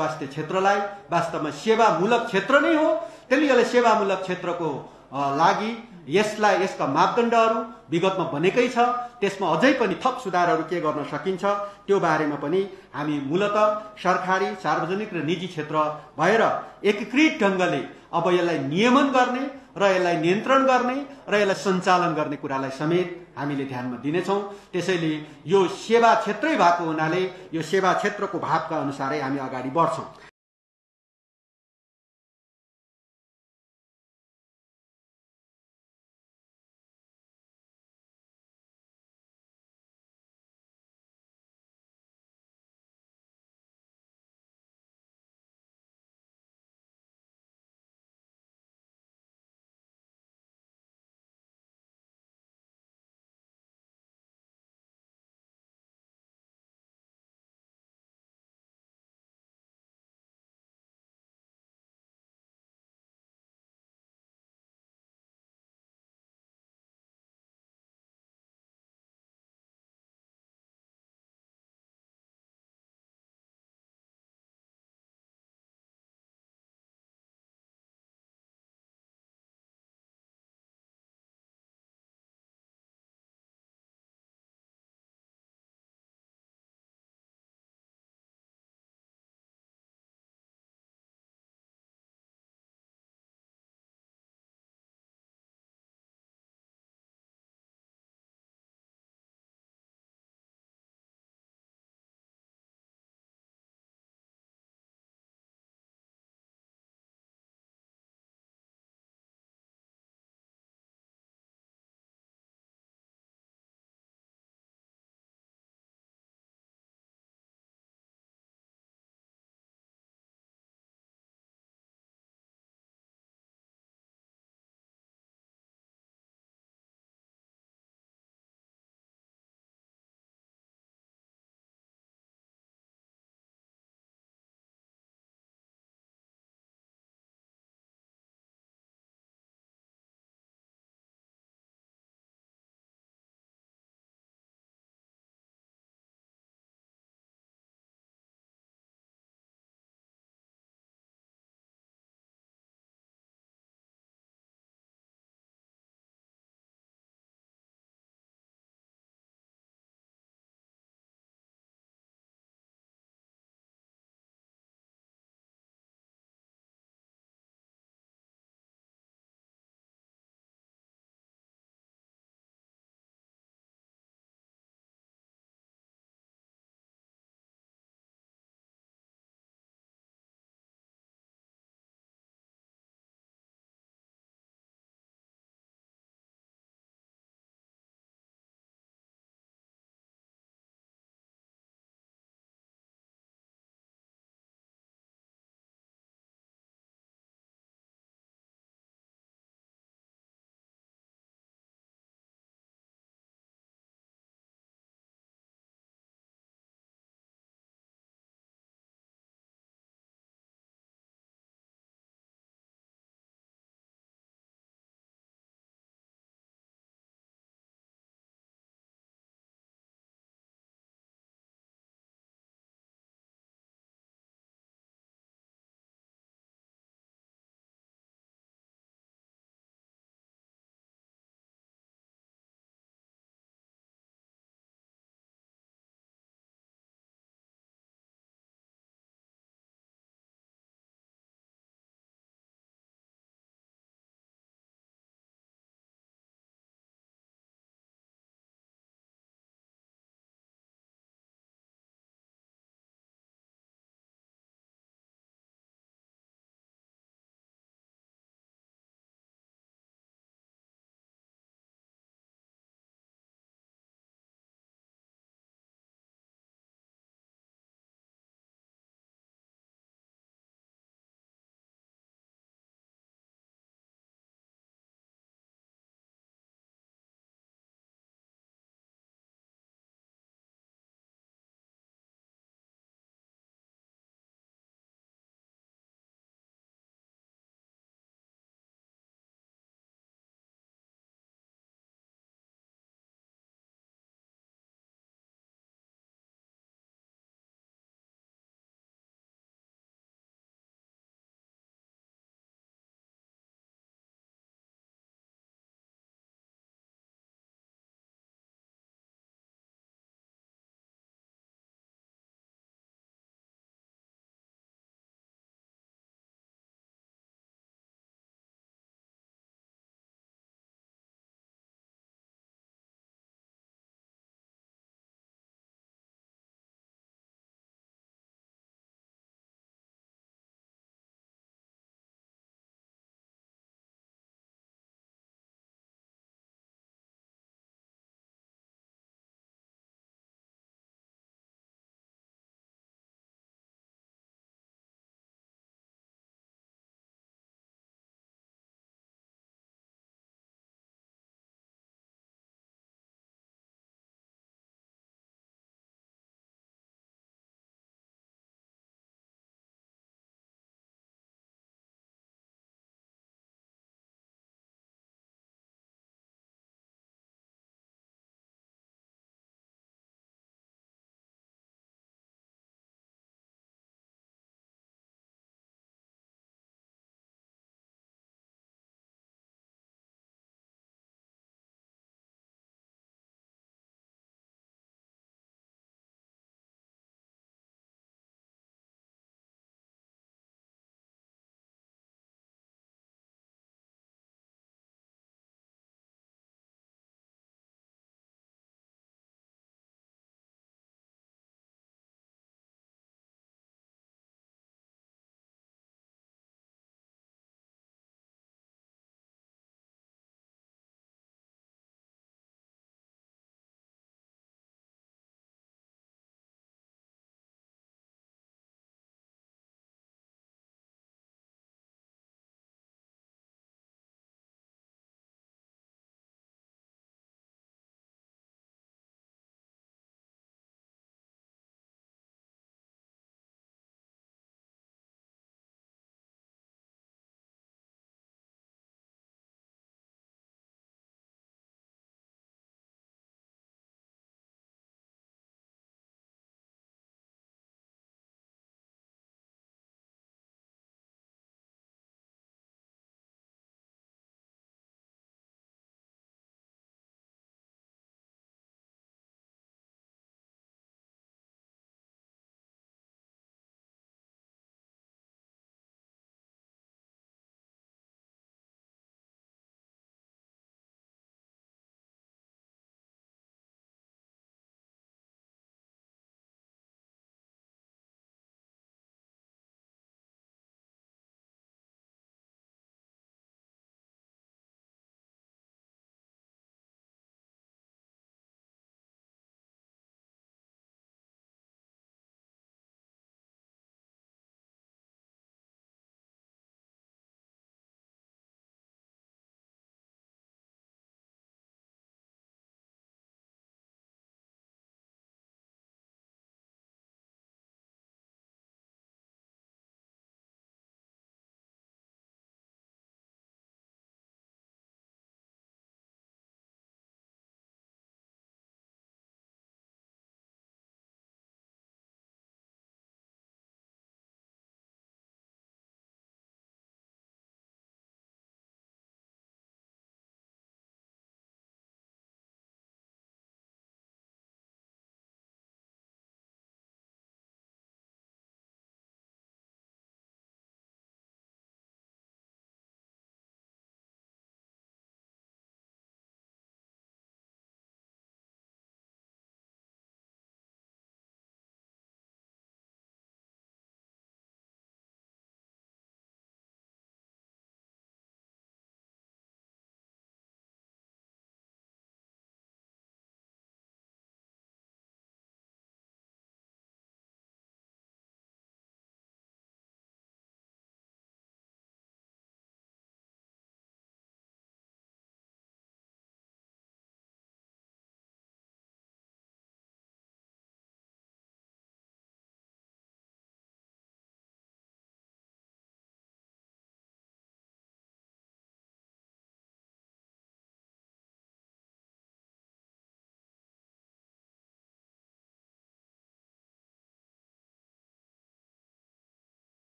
स्वास्थ्य क्षेत्रलाई वास्तवमा सेवामूलक क्षेत्र नै हो। त्यसले यसलाई सेवामूलक क्षेत्रको लागि यसका मापदण्डहरू विगतमा बनेकै छ। त्यसमा अझै पनि थप सुधारहरू के गर्न सकिन्छ त्यो बारेमा पनि हामी मूलत सरकारी, सार्वजनिक र निजी क्षेत्र भएर एकीकृत ढङ्गले अब यसलाई नियमन गर्ने र यसलाई नियन्त्रण गर्ने र यसलाई सञ्चालन गर्ने कुरालाई समेत हामीले ध्यानमा दिनेछौँ। त्यसैले यो सेवा क्षेत्रै भएको हुनाले यो सेवा क्षेत्रको भावका अनुसारै हामी अगाडि बढ्छौँ।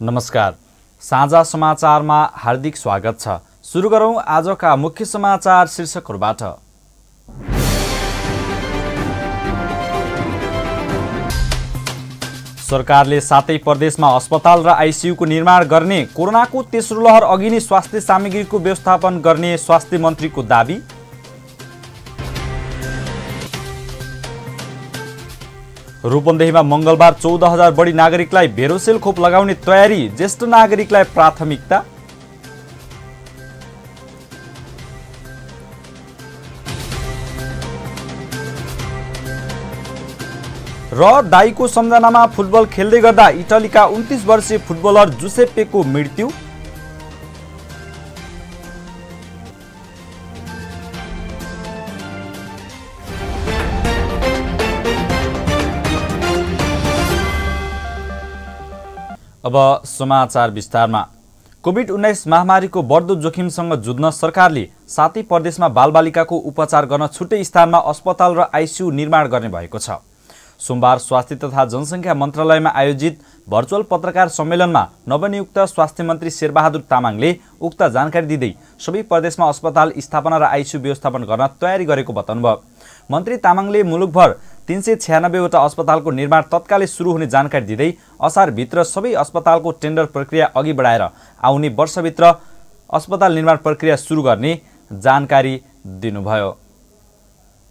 नमस्कार, साझा समाचारमा हार्दिक स्वागत छ। सुरु गरौं आजका मुख्य समाचार शीर्षकहरूबाट। सरकारले 7 प्रदेशमा अस्पताल र आइसियुको निर्माण गर्ने, कोरोनाको तेस्रो लहर अघि नै स्वास्थ्य सामग्रीको व्यवस्थापन गर्ने स्वास्थ्य मन्त्रीको दाबी। रूपन्देहीमा मंगलबार 14,000 बढी नागरिकलाई भेरोसेल खोप लगाउने तयारी, ज्येष्ठ नागरिकलाई प्राथमिकता। र दाइको सम्झनामा फुटबल खेल्दै गर्दा इटालीका 29 वर्षीय फुटबलर जुसेप्पेको मृत्यु। अब समाचार विस्तारमा। कोभिड-19 महामारीको बढ्दो जोखिमसँग जुझ्न सरकारले 7 प्रदेशमा बालबालिकाको उपचार गर्न छुट्टै स्थानमा अस्पताल र आइसियु निर्माण गर्ने भएको छ। सोमबार स्वास्थ्य तथा जनसङ्ख्या मन्त्रालयमा आयोजित भर्चुअल पत्रकार सम्मेलनमा नवनियुक्त स्वास्थ्य मन्त्री शेरबहादुर तामाङले उक्त जानकारी दिँदै सबै प्रदेशमा अस्पताल स्थापना र आइसियु व्यवस्थापन गर्न तयारी गरेको बताउनुभयो। मन्त्री तामाङले मुलुकभर 396 वटा अस्पतालको निर्माण तत्कालै सुरु हुने जानकारी दिँदै असारभित्र सबै अस्पतालको टेन्डर प्रक्रिया अघि बढाएर आउने वर्षभित्र अस्पताल निर्माण प्रक्रिया सुरु गर्ने जानकारी दिनुभयो।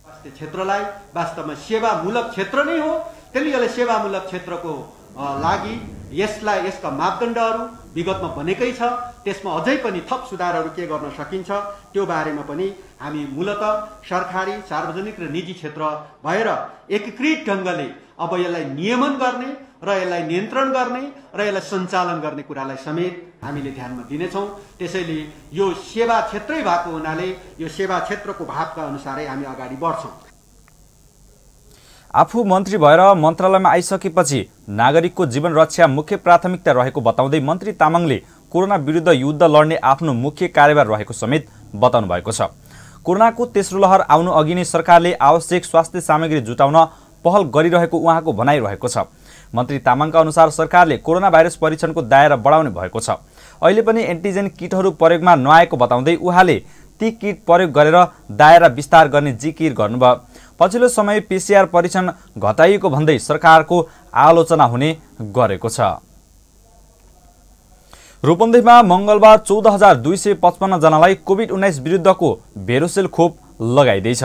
स्वास्थ्य क्षेत्रलाई वास्तवमा सेवामूलक क्षेत्र नै हो, त्यसले यसले सेवामूलक क्षेत्रको लागि यसका मापदण्डहरू विगतमा बनेकै छ। त्यसमा अझै पनि थप सुधारहरू के गर्न सकिन्छ त्यो बारेमा पनि हामी मूलतः सरकारी, सार्वजनिक र निजी क्षेत्र भएर एकीकृत ढङ्गले अब यसलाई नियमन गर्ने र यसलाई नियन्त्रण गर्ने र यसलाई सञ्चालन गर्ने कुरालाई समेत हामीले ध्यानमा दिनेछौँ। त्यसैले यो सेवा क्षेत्रै भएको हुनाले यो सेवा क्षेत्रको भावका अनुसारै हामी अगाडि बढ्छौँ। आफू मन्त्री भएर मन्त्रालयमा आइसकेपछि नागरिकको जीवन रक्षा मुख्य प्राथमिकता रहेको बताउँदै मन्त्री तामाङले कोरोना विरुद्ध युद्ध लड्ने आफ्नो मुख्य कार्यभार रहेको समेत बताउनु भएको छ। कोरोनाको तेस्रो लहर आउनु अघि नै सरकारले आवश्यक स्वास्थ्य सामग्री जुटाउन पहल गरिरहेको उहाँको भनाइरहेको छ। मन्त्री तामाङका अनुसार सरकारले कोरोना भाइरस परीक्षणको दायरा बढाउने भएको छ। अहिले पनि एन्टिजेन किटहरू प्रयोगमा नआएको बताउँदै उहाँले ती किट प्रयोग गरेर दायरा विस्तार गर्ने जिकिर गर्नुभयो। पछिल्लो समय पीसीआर परीक्षण घटाइएको भन्दै सरकारको आलोचना हुने गरेको छ। रूपन्देहीमा मंगलबार 14,255 जनालाई कोभिड-19 विरुद्धको भेरोसेल खोप लगाइदैछ।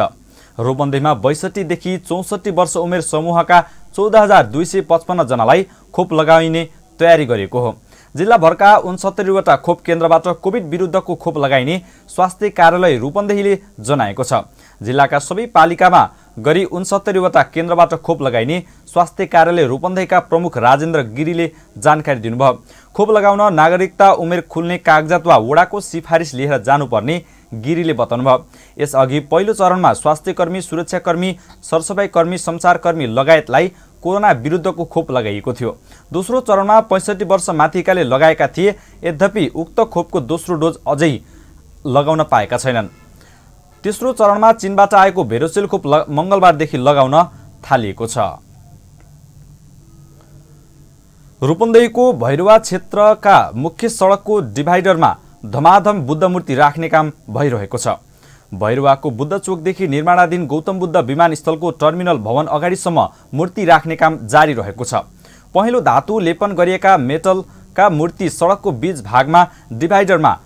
रूपन्देहीमा 62 देखि 64 वर्ष उमेर समूहका 14,255 जनालाई खोप लगाइने तयारी गरिएको हो। जिल्लाभरका 69 वटा खोप केन्द्रबाट कोभिड विरुद्धको खोप लगाइने स्वास्थ्य कार्यालय रूपन्देहीले जनाएको छ। जिल्लाका सबै पालिकामा गरी 69 वटा केन्द्रबाट खोप लगाइने स्वास्थ्य कार्यालय रूपन्देहीका प्रमुख राजेन्द्र गिरीले जानकारी दिनुभयो। खोप लगाउन नागरिकता उमेर खुल्ने कागजात वा वडाको सिफारिस लिएर जानुपर्ने गिरीले बताउनुभयो। यसअघि पहिलो चरणमा स्वास्थ्यकर्मी, सुरक्षाकर्मी, सरसफाइकर्मी, सञ्चारकर्मी लगायतलाई कोरोना विरुद्धको खोप लगाइएको थियो। दोस्रो चरणमा 65 वर्ष माथिकाले लगाएका थिए। यद्यपि उक्त खोपको दोस्रो डोज अझै लगाउन पाएका छैनन्। तेस्रो चरणमा चीनबाट आएको भेरोसेल खोप मंगलबारदेखि लगाउन थालिएको छ। रूपन्देहीको भैरवा क्षेत्रका मुख्य सडकको डिभाइडरमा धमाधम बुद्ध मूर्ति राख्ने काम भइरहेको छ। भैरवाको बुद्ध चोकदेखि निर्माणाधीन गौतम बुद्ध विमानस्थलको टर्मिनल भवन अगाडिसम्म मूर्ति राख्ने काम जारी रहेको छ। पहिलो धातु लेपन गरिएका मेटलका मूर्ति सडकको बीच भागमा डिभाइडरमा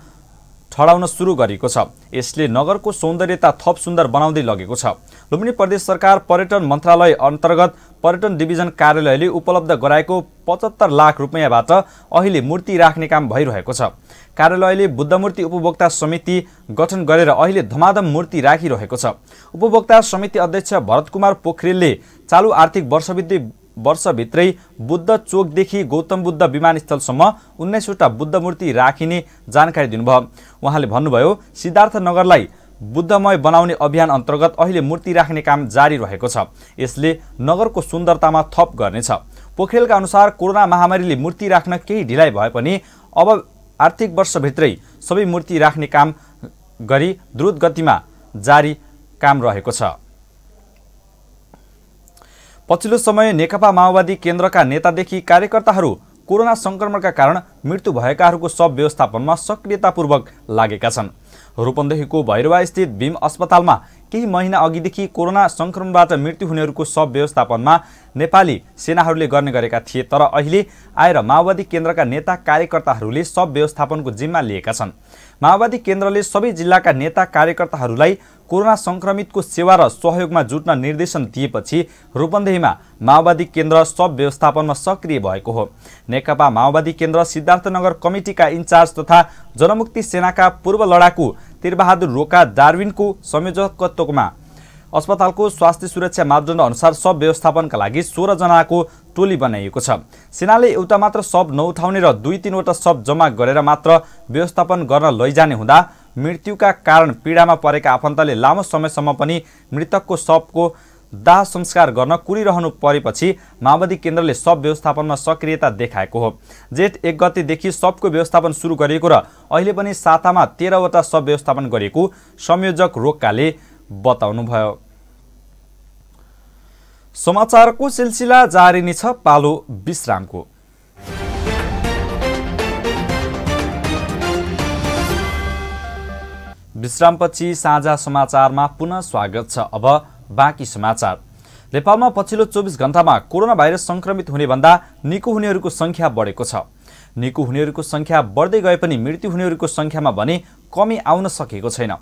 ठडाउन सुरु गरेको छ। यसले नगरको सौन्दर्यता थप सुन्दर बनाउँदै लगेको छ। लुम्बिनी प्रदेश सरकार पर्यटन मन्त्रालय अन्तर्गत पर्यटन डिभिजन कार्यालयले उपलब्ध गराएको 75 लाख रुपैयाँबाट अहिले मूर्ति राख्ने काम भइरहेको छ। कार्यालयले बुद्धमूर्ति उपभोक्ता समिति गठन गरेर अहिले धमाधम मूर्ति राखिरहेको छ। उपभोक्ता समिति अध्यक्ष भरत कुमार पोखरेलले चालु आर्थिक वर्षभित्रै बुद्ध चोकदेखि गौतम बुद्ध विमानस्थलसम्म 19 वटा बुद्ध मूर्ति राखिने जानकारी दिनुभयो। उहाँले भन्नुभयो, सिद्धार्थ नगरलाई बुद्धमय बनाउने अभियान अन्तर्गत अहिले मूर्ति राख्ने काम जारी रहेको छ। यसले नगरको सुन्दरतामा थप गर्नेछ। पोखरेलका अनुसार कोरोना महामारीले मूर्ति राख्न केही ढिलाइ भए पनि अब आर्थिक वर्षभित्रै सबै मूर्ति राख्ने काम गरी द्रुत गतिमा जारी काम रहेको छ। पछिल्लो समय नेकपा माओवादी केन्द्रका नेतादेखि कार्यकर्ताहरू कोरोना संक्रमणका कारण मृत्यु भएकाहरूको शव व्यवस्थापनमा सक्रियतापूर्वक लागेका छन्। रूपन्देहीको भैरवा स्थित भीम अस्पतालमा केही महिना अघिदेखि कोरोना संक्रमणबाट मृत्यु हुनेहरूको शव व्यवस्थापनमा नेपाली सेनाहरूले गर्ने गरेका थिए, तर अहिले आएर माओवादी केन्द्रका नेता कार्यकर्ताहरूले शव व्यवस्थापनको जिम्मा लिएका छन्। माओवादी केन्द्रले सबै जिल्लाका नेता कार्यकर्ताहरूलाई कोरोना संक्रमितको सेवा र सहयोगमा जुट्न निर्देशन दिएपछि रूपन्देहीमा माओवादी केन्द्र शव व्यवस्थापनमा सक्रिय भएको हो। नेकपा माओवादी केन्द्र सिद्धार्थनगर कमिटीका इन्चार्ज तथा जनमुक्ति सेनाका पूर्व लडाकु तिरबहादुर रोका डार्विनको संयोजकत्वमा अस्पतालको स्वास्थ्य सुरक्षा मापदण्ड अनुसार शव व्यवस्थापनका लागि 16 जनाको टोली बनाइएको छ। सेनाले एउटा मात्र शव नउठाउने र 2-3 वटा शव जम्मा गरेर मात्र व्यवस्थापन गर्न लैजाने हुँदा मृत्युका कारण पीडामा परेका आफन्तले लामो समयसम्म पनि मृतकको शवको दाह संस्कार गर्न कुरिरहनु परेपछि माओवादी केन्द्रले शव व्यवस्थापनमा सक्रियता देखाएको हो। जेठ 1 गतेदेखि शवको व्यवस्थापन सुरु गरिएको र अहिले पनि सातामा 13 वटा शव व्यवस्थापन गरिएको संयोजक रोक्काले बताउनुभयो। समाचारको सिलसिला जारी नै छ, पालो विश्रामको। विश्रामपछि साझा समाचारमा पुनः स्वागत छ। अब बाँकी समाचार। नेपालमा पछिल्लो 24 घण्टामा कोरोना भाइरस संक्रमित हुने भन्दा निको हुनेहरूको संख्या बढेको छ। निको हुनेहरूको संख्या बढ्दै गए पनि मृत्यु हुनेहरूको संख्यामा भने कमी आउन सकेको छैन।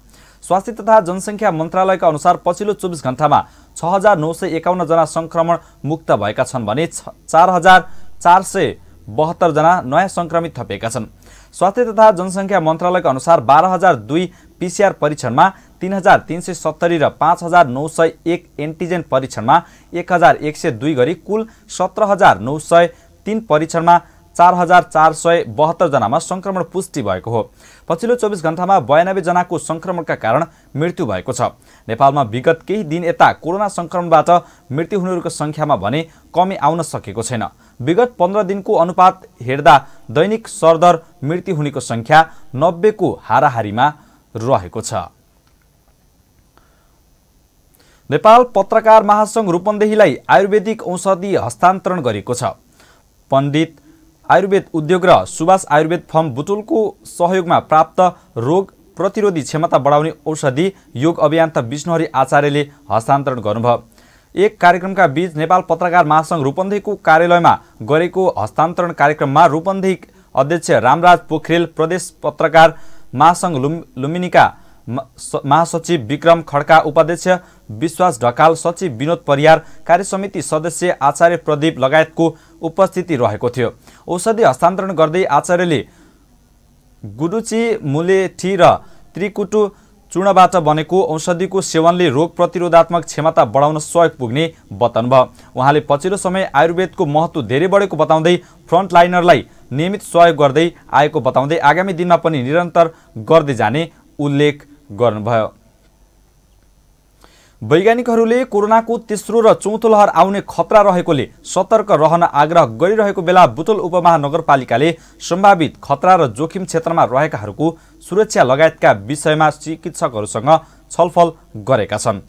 स्वास्थ्य तथा जनसङ्ख्या मन्त्रालयका अनुसार पछिल्लो 24 घण्टामा 6951 जना संक्रमण मुक्त भएका छन् भने 4472 जना नयाँ संक्रमित थपिएका छन्। स्वास्थ्य तथा जनसङ्ख्या मन्त्रालयका अनुसार 12002 पीसीआर परीक्षणमा 3370 र 5901 एन्टिजेन परीक्षणमा 1102 गरी कुल 17903 परीक्षणमा 4472 जनामा संक्रमण पुष्टि भएको हो। पछिल्लो 24 घण्टामा 92 जनाको संक्रमणका कारण मृत्यु भएको छ। नेपालमा विगत केही दिन यता कोरोना संक्रमणबाट मृत्यु हुनेहरूको संख्यामा भने कमी आउन सकेको छैन। विगत 15 दिनको अनुपात हेर्दा दैनिक सरदर मृत्यु हुनेको संख्या 90 को हाराहारीमा रहेको छ। नेपाल पत्रकार महासंघ रूपन्देहीलाई आयुर्वेदिक औषधि हस्तान्तरण गरेको छ। पण्डित आयुर्वेद उद्योग र सुभाष आयुर्वेद फर्म बुटुलको सहयोगमा प्राप्त रोग प्रतिरोधी क्षमता बढाउने औषधि योग अभियन्ता विष्णुहरि आचार्यले हस्तान्तरण गर्नुभयो। एक कार्यक्रमका बीच नेपाल पत्रकार महासंघ रूपन्देहीको कार्यालयमा गरेको हस्तान्तरण कार्यक्रममा रूपन्देही अध्यक्ष रामराज पोखरेल, प्रदेश पत्रकार महासंघ लुम्बिनीका महासचिव विक्रम खड्का, उपाध्यक्ष विश्वास ढकाल, सचिव विनोद परियार, कार्यसमिति सदस्य आचार्य प्रदीप लगायतको उपस्थिति रहेको थियो। औषधि हस्तान्तरण गर्दै आचार्यले गुडुची मुलेठी र त्रिकुटु चूर्णबाट बनेको औषधिको सेवनले रोग प्रतिरोधात्मक क्षमता बढाउन सहयोग पुग्ने बताउनुभयो। उहाँले पछिल्लो समय आयुर्वेदको महत्त्व धेरै बढेको बताउँदै फ्रन्टलाइनरलाई नियमित सहयोग गर्दै आएको बताउँदै आगामी दिनमा पनि निरन्तर गर्दै जाने उल्लेख गर्नुभयो। वैज्ञानिकहरूले कोरोनाको तेस्रो र चौथो लहर आउने खतरा रहेकोले सतर्क रहन आग्रह गरिरहेको बेला बुटोल उपमहानगरपालिकाले सम्भावित खतरा र जोखिम क्षेत्रमा रहेकाहरूको सुरक्षा लगायतका विषयमा चिकित्सकहरूसँग छलफल गरेका छन्।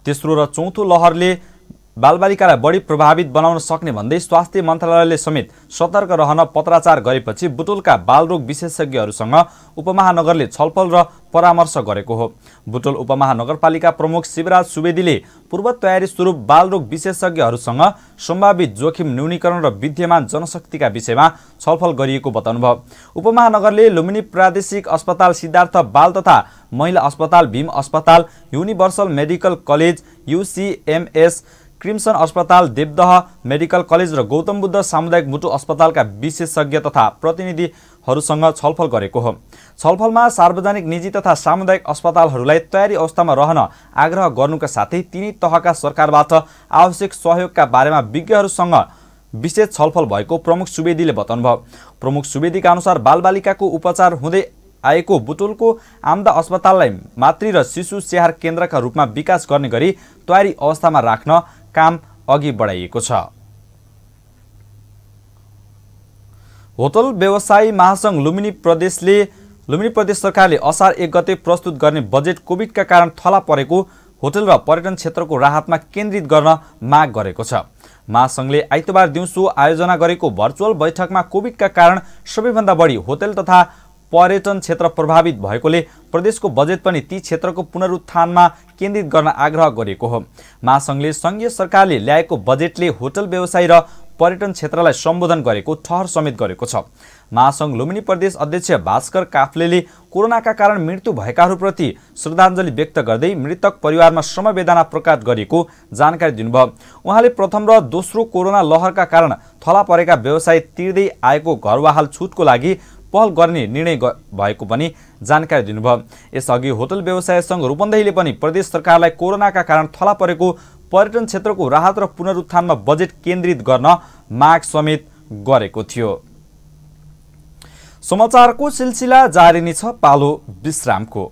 तेस्रो र चौथो लहरले बालबालिकालाई बढी प्रभावित बनाउन सक्ने भन्दै स्वास्थ्य मन्त्रालयले समेत सतर्क रहन पत्राचार गरेपछि बुटोलका बालरोग विशेषज्ञहरूसँग उपमहानगरले छलफल र परामर्श गरेको हो। बुटोल उपमहानगरपालिका प्रमुख शिवराज सुवेदीले पूर्व तयारी स्वरूप बालरोग विशेषज्ञहरूसँग सम्भावित जोखिम न्यूनीकरण र विद्यमान जनशक्तिका विषयमा छलफल गरिएको बताउनुभयो। उपमहानगरले लुम्बिनी प्रादेशिक अस्पताल, सिद्धार्थ बाल तथा महिला अस्पताल, भीम अस्पताल, universal medical college, UCMS, crimson अस्पताल, देवदह मेडिकल कलेज र गौतम बुद्ध सामुदायिक मुटु अस्पतालका विशेषज्ञ तथा प्रतिनिधिहरूसँग छलफल गरेको हो। छलफलमा सार्वजनिक, निजी तथा सामुदायिक अस्पतालहरूलाई तयारी अवस्थामा रहन आग्रह गर्नुका साथै तिनै तहका सरकारबाट आवश्यक सहयोगका बारेमा विज्ञहरूसँग विशेष छलफल भएको प्रमुख सुवेदीले बताउनुभयो। प्रमुख सुवेदीका अनुसार बालबालिकाको उपचार हुँदै आएको बुटोलको आम्दा अस्पताललाई मातृ र शिशु स्याहार केन्द्रका रूपमा विकास गर्ने गरी तयारी अवस्थामा राख्न काम अघि बढाइएको छ। होटल व्यवसायी महासंघ लुम्बिनी प्रदेश सरकारले असार 1 गते प्रस्तुत गर्ने बजेट कोभिडका कारण थला परेको होटल र पर्यटन क्षेत्रको राहतमा केन्द्रित गर्न माग गरेको छ। महासंघले आइतबार दिउँसो आयोजना गरेको भर्चुअल बैठकमा कोभिडका कारण सबैभन्दा बढी होटल तथा पर्यटन क्षेत्र प्रभावित भएकोले प्रदेशको बजेट पनि ती क्षेत्रको पुनरुत्थानमा केन्द्रित गर्न आग्रह गरेको हो। महासंघले संघीय सरकारले ल्याएको बजेटले होटल व्यवसाय र पर्यटन क्षेत्रलाई सम्बोधन गरेको ठहर समेत गरेको छ। महासंघ लुम्बिनी प्रदेश अध्यक्ष भास्कर काफ्लेले कोरोनाका कारण मृत्यु भएकाहरूप्रति श्रद्धाञ्जली व्यक्त गर्दै मृतक परिवारमा समवेदना प्रकट गरेको जानकारी दिनुभयो। उहाँले प्रथम र दोस्रो कोरोना लहरका कारण थला परेका व्यवसाय तिर्दै आएको घरवाहाल छुटको लागि पहल गर्ने निर्णय भएको पनि जानकारी दिनुभयो। यसअघि होटल व्यवसाय संघ रूपन्देहीले पनि प्रदेश सरकारलाई कोरोनाका कारण थला परेको पर्यटन क्षेत्रको राहत र पुनरुत्थानमा बजेट केन्द्रित गर्न माग समेत गरेको थियो। समाचारको सिलसिला जारी नै छ, पालो विश्रामको।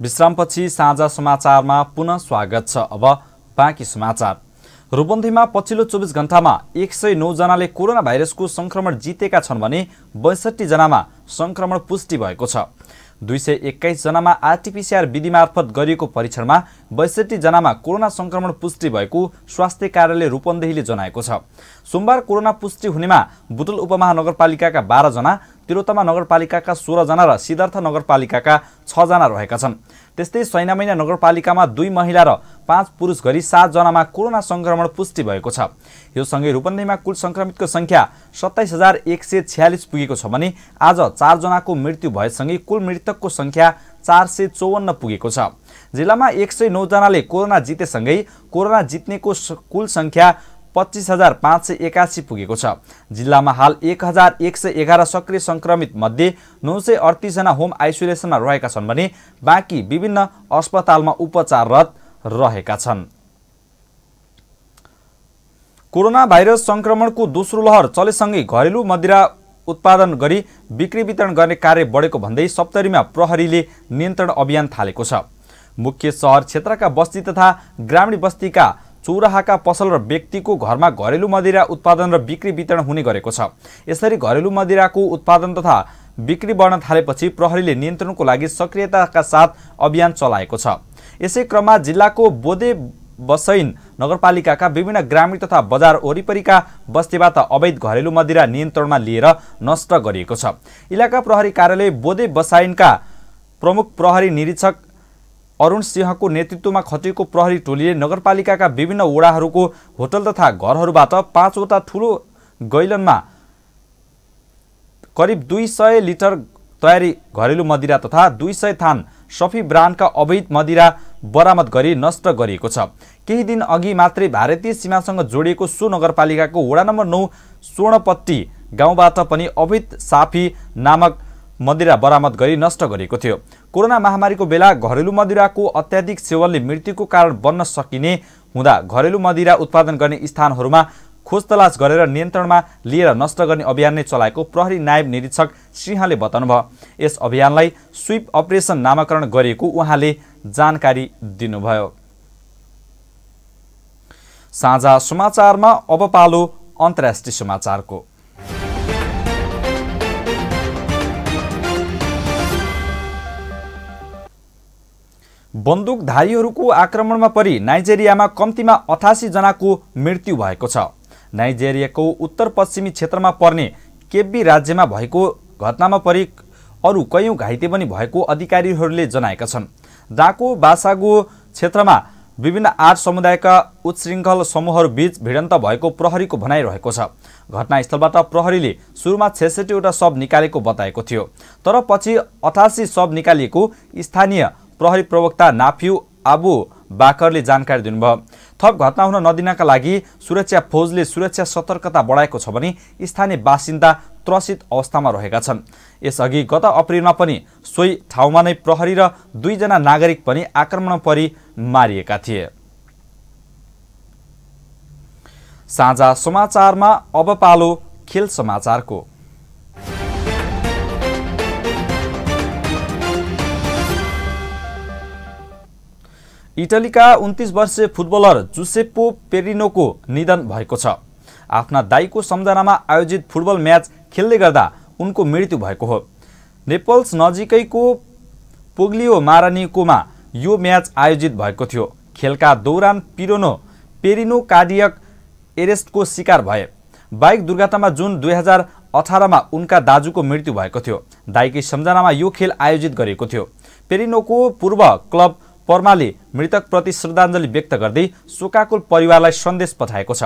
विश्रामपछि साझा समाचारमा पुनः स्वागत छ। अब बाँकी समाचार। रूपन्देहीमा पछिल्लो 24 घण्टामा 109 जनाले कोरोना भाइरसको संक्रमण जितेका छन् भने 62 जनामा संक्रमण पुष्टि भएको छ। 221 जनामा आरटीपीसीआर विधि मार्फत गरिएको परीक्षणमा 62 जनामा कोरोना संक्रमण पुष्टि भएको स्वास्थ्य कार्यालय रूपन्देहीले जनाएको छ। सोमबार कोरोना पुष्टि हुनेमा बुटुल उपमहानगरपालिकाका 12 जना, तिलोत्तमा नगरपालिकाका 16 जना र सिद्धार्थ नगरपालिकाका 6 जना रहेका छन्। त्यस्तै सैनामैना नगरपालिकामा 2 महिला र 5 पुरुष गरी 7 जनामा कोरोना संक्रमण पुष्टि भएको छ। यो सँगै रूपन्देहीमा कुल संक्रमितको संख्या 27146 पुगेको छ भने आज 4 जनाको मृत्यु भएसँगै कुल मृतकको संख्या 454 पुगेको छ। जिल्लामा 109 जनाले कोरोना जितेसँगै कोरोना जित्नेको कुल संख्या 25,581 पुगेको छ। जिल्लामा हाल 1,111 सक्रिय संक्रमित मध्ये 938 जना होम आइसोलेसनमा रहेका छन् भने बाँकी विभिन्न अस्पतालमा उपचाररत रहेका छन्। कोरोना भाइरस संक्रमणको दोस्रो लहर चलेसँगै घरेलु मदिरा उत्पादन गरी बिक्री वितरण गर्ने कार्य बढेको भन्दै सप्तरीमा प्रहरीले नियन्त्रण अभियान थालेको छ। मुख्य शहर क्षेत्रका बस्ती तथा ग्रामीण बस्तीका चौराहाका पसल र व्यक्तिको घरमा घरेलु मदिरा उत्पादन र बिक्री वितरण हुने गरेको छ। यसरी घरेलु मदिराको उत्पादन तथा बिक्री बढ्न थालेपछि प्रहरीले नियन्त्रणको लागि सक्रियताका साथ अभियान चलाएको छ। यसै क्रममा जिल्लाको बोदे बसैन नगरपालिकाका विभिन्न ग्रामीण तथा बजार वरिपरिका बस्तीबाट अवैध घरेलु मदिरा नियन्त्रणमा लिएर नष्ट गरिएको छ। इलाका प्रहरी कार्यालय बोदे बसाइनका प्रमुख प्रहरी निरीक्षक अरुण सिंहको नेतृत्वमा खटिएको प्रहरी टोलीले नगरपालिकाका विभिन्न वडाहरूको होटल तथा घरहरूबाट 5 वटा ठूलो गैलनमा करिब 200 लिटर तयारी घरेलु मदिरा तथा 200 थान सफी ब्रान्डका अवैध मदिरा बरामद गरी नष्ट गरिएको छ। केही दिन अघि मात्रै भारतीय सीमासँग जोडिएको सो नगरपालिकाको वडा नम्बर 9 स्वर्णपट्टी गाउँबाट पनि अवैध साफी नामक मदिरा बरामद गरी नष्ट गरिएको थियो। कोरोना महामारीको बेला घरेलु मदिराको अत्याधिक सेवनले मृत्युको कारण बन्न सकिने हुँदा घरेलु मदिरा उत्पादन गर्ने स्थानहरूमा खोज तलास गरेर नियन्त्रणमा लिएर नष्ट गर्ने अभियान नै चलाएको प्रहरी नायब निरीक्षक सिंहले बताउनुभयो। यस अभियानलाई स्वीप अपरेसन नामाकरण गरिएको उहाँले जानकारी दिनुभयो। साझा समाचारमा अब पालो अन्तर्राष्ट्रिय समाचारको। बन्दुकधारीहरूको आक्रमणमा परि नाइजेरियामा कम्तीमा 88 जनाको मृत्यु भएको छ। नाइजेरियाको उत्तर पश्चिमी क्षेत्रमा पर्ने केब्बी राज्यमा भएको घटनामा परि अरू कयौं घाइते पनि भएको अधिकारीहरूले जनाएका छन्। डाको बासागो क्षेत्रमा विभिन्न 8 समुदायका उत्शृङ्खल समूहहरूबीच भिडन्त भएको प्रहरीको भनाइरहेको छ। घटनास्थलबाट प्रहरीले सुरुमा 66 वटा शव निकालेको बताएको थियो, तर पछि 88 शव निकालिएको स्थानीय प्रहरी प्रवक्ता नाफिउ आबु बाकरले जानकारी दिनुभयो। थप घटना हुन नदिनका लागि सुरक्षा फौजले सुरक्षा सतर्कता बढाएको छ भने स्थानीय बासिन्दा त्रसित अवस्थामा रहेका छन्। यसअघि गत अप्रिलमा पनि सोही ठाउँमा नै प्रहरी र 2 जना नागरिक पनि आक्रमणमा परि मारिएका थिए। साझा समाचारमा अब पालो खेल समाचारको। इटलीका 29 वर्षीय फुटबलर जुसेप्पो पेरिनोको निधन भएको छ। आफ्ना दाइको सम्झनामा आयोजित फुटबल म्याच खेल्दै गर्दा उनको मृत्यु भएको हो। नेपल्स नजिकैको पोग्लियो मारानिकोमा यो म्याच आयोजित भएको थियो। खेलका दौरान पेरिनो कार्डियक एरेस्टको शिकार भए। बाइक दुर्घटनामा जुन 2018मा उनका दाजुको मृत्यु भएको थियो। दाइकै सम्झनामा यो खेल आयोजित गरिएको थियो। पेरिनोको पूर्व क्लब पर्माले मृतकप्रति श्रद्धाञ्जली व्यक्त गर्दै शोकाकुल परिवारलाई सन्देश पठाएको छ।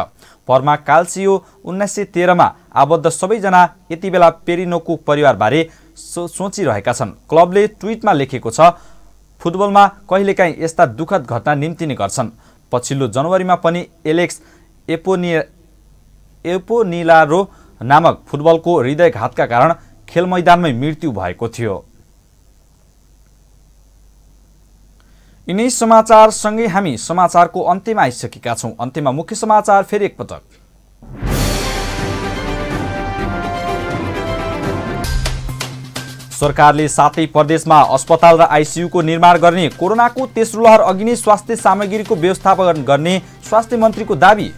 पर्मा काल्सियो 1913मा आबद्ध सबैजना यति बेला पेरिनोको परिवारबारे सोचिरहेका छन्। क्लबले ट्विटमा लेखेको छ, फुटबलमा कहिलेकाहीँ यस्ता दुःखद घटना निम्तिने गर्छन्। पछिल्लो जनवरीमा पनि एलेक्स एपोनिलारो नामक फुटबलको हृदयघातका कारण खेल मैदानमै मृत्यु भएको थियो। यिनै समाचारसँगै हामी समाचारको अन्त्यमा आइसकेका छौं। अन्त्यमा मुख्य समाचार फेरि एकपटक। सरकारले 7 प्रदेशमा अस्पताल र आइसियुको निर्माण गर्ने, कोरोनाको तेस्रो लहर अघि नै स्वास्थ्य सामग्रीको व्यवस्थापन गर्ने स्वास्थ्य मन्त्रीको दाबी।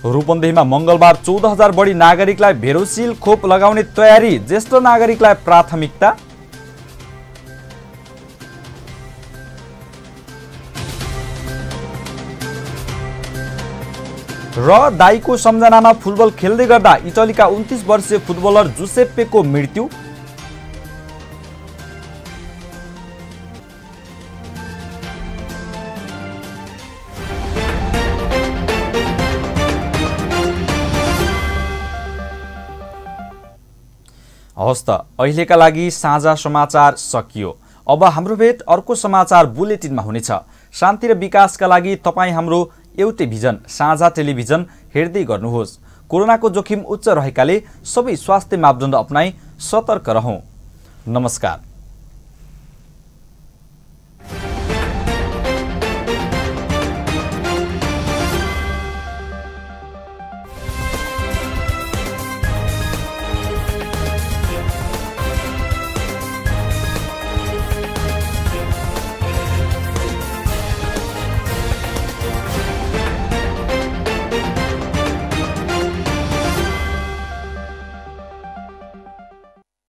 रूपन्देहीमा मंगलबार 14,000 बढी नागरिकलाई भेरोसिल खोप लगाउने तयारी, ज्येष्ठ नागरिकलाई प्राथमिकता। र दाइको सम्झनामा फुटबल खेल्दै गर्दा इटलीका 29 वर्षीय फुटबलर जुसेप्पेको मृत्यु। हवस् त, अहिलेका लागि साझा समाचार सकियो। अब हाम्रो भेट अर्को समाचार बुलेटिनमा हुनेछ। शान्ति र विकासका लागि तपाईँ हाम्रो एउटै भिजन साझा टेलिभिजन हेर्दै गर्नुहोस्। कोरोनाको जोखिम उच्च रहेकाले सबै स्वास्थ्य मापदण्ड अपनाई सतर्क रहौं। नमस्कार।